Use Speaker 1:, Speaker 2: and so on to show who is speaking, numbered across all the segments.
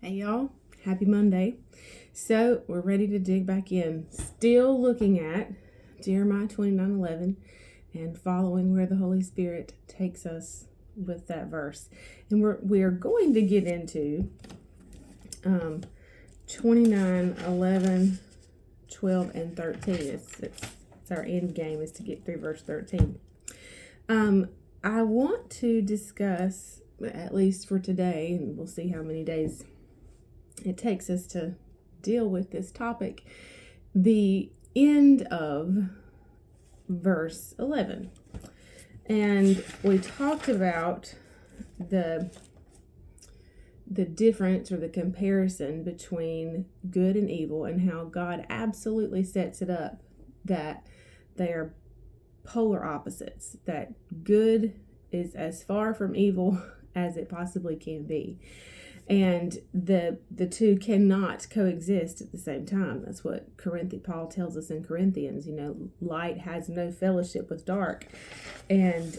Speaker 1: Hey y'all, happy Monday. So we're ready to dig back in. Still looking at Jeremiah 29:11 and following where the Holy Spirit takes us with that verse. And we're going to get into 29:11, 12, and 13. It's our end game is to get through verse 13. I want to discuss, at least for today, and we'll see how many days it takes us to deal with this topic, the end of verse 11. And we talked about the difference or the comparison between good and evil, and how God absolutely sets it up that they are polar opposites, that good is as far from evil as it possibly can be. And the two cannot coexist at the same time. That's what Paul tells us in Corinthians. Light has no fellowship with dark. And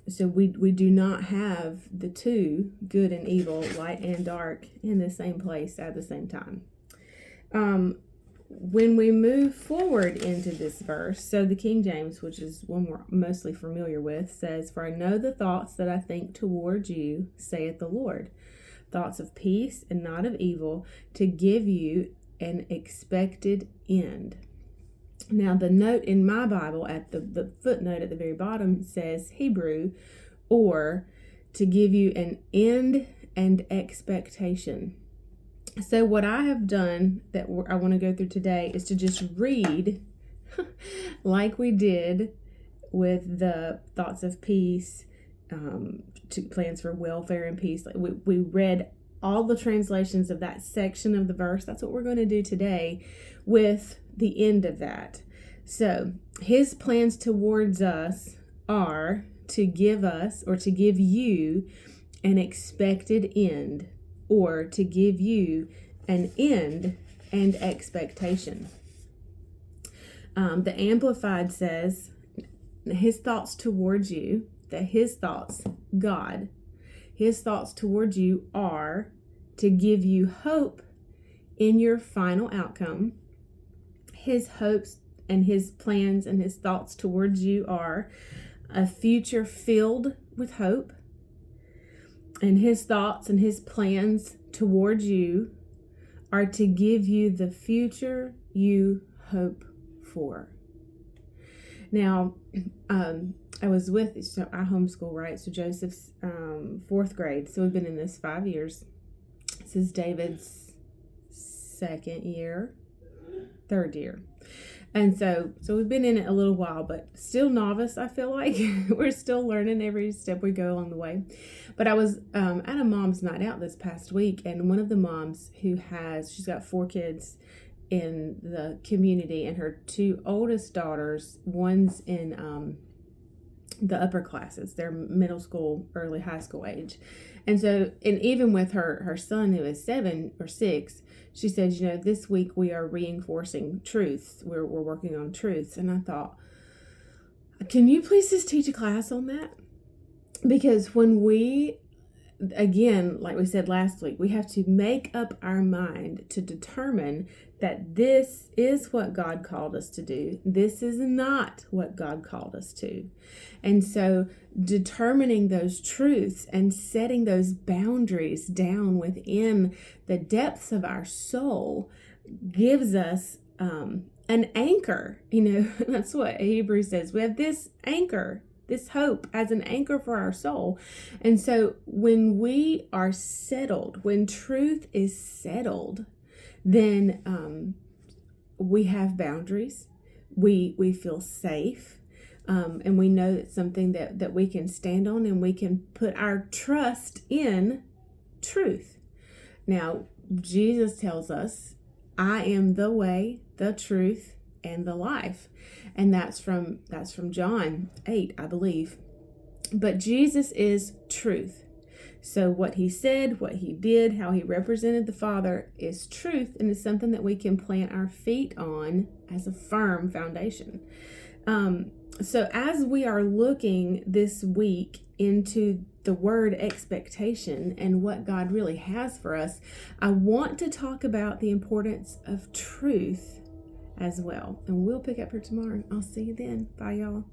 Speaker 1: so we do not have the two, good and evil, light and dark, in the same place at the same time. When we move forward into this verse, so the King James, which is one we're mostly familiar with, says, "For I know the thoughts that I think towards you, saith the Lord, thoughts of peace and not of evil, to give you an expected end." Now, the note in my Bible at the footnote at the very bottom says Hebrew, or to give you an end and expectation. So what I have done that I want to go through today is to just read like we did with the thoughts of peace, plans for welfare and peace. Like we read all the translations of that section of the verse. That's what we're going to do today with the end of that. So his plans towards us are to give us, or to give you, an expected end, or to give you an end and expectation. The Amplified says, his thoughts towards you, that his thoughts, God, his thoughts towards you are to give you hope in your final outcome. His hopes and his plans and his thoughts towards you are a future filled with hope. And his thoughts and his plans towards you are to give you the future you hope for. Now, I was so I homeschool, right? So Joseph's fourth grade. So we've been in this 5 years. This is David's third year. And so we've been in it a little while, but still novice, I feel like. We're still learning every step we go along the way. But I was at a mom's night out this past week, and one of the moms she's got 4 kids in the community, and her 2 oldest daughters, one's in the upper classes. They're middle school, early high school age. And even with her son, who is 7 or 6, she said, this week we are reinforcing truths. We're working on truths. And I thought, can you please just teach a class on that? Because when we, again, like we said last week, we have to make up our mind to determine that this is what God called us to do. This is not what God called us to. And so determining those truths and setting those boundaries down within the depths of our soul gives us an anchor. That's what Hebrews says. We have this anchor, this hope as an anchor for our soul. And so when we are settled, when truth is settled, then we have boundaries. We feel safe. And we know it's something that we can stand on, and we can put our trust in truth. Now, Jesus tells us, I am the way, the truth, and the life. And that's from John 8, I believe. But Jesus is truth. So what he said, what he did, how he represented the Father is truth, and is something that we can plant our feet on as a firm foundation. So as we are looking this week into the word expectation and what God really has for us, I want to talk about the importance of truth as well. And we'll pick up here tomorrow. I'll see you then. Bye, y'all.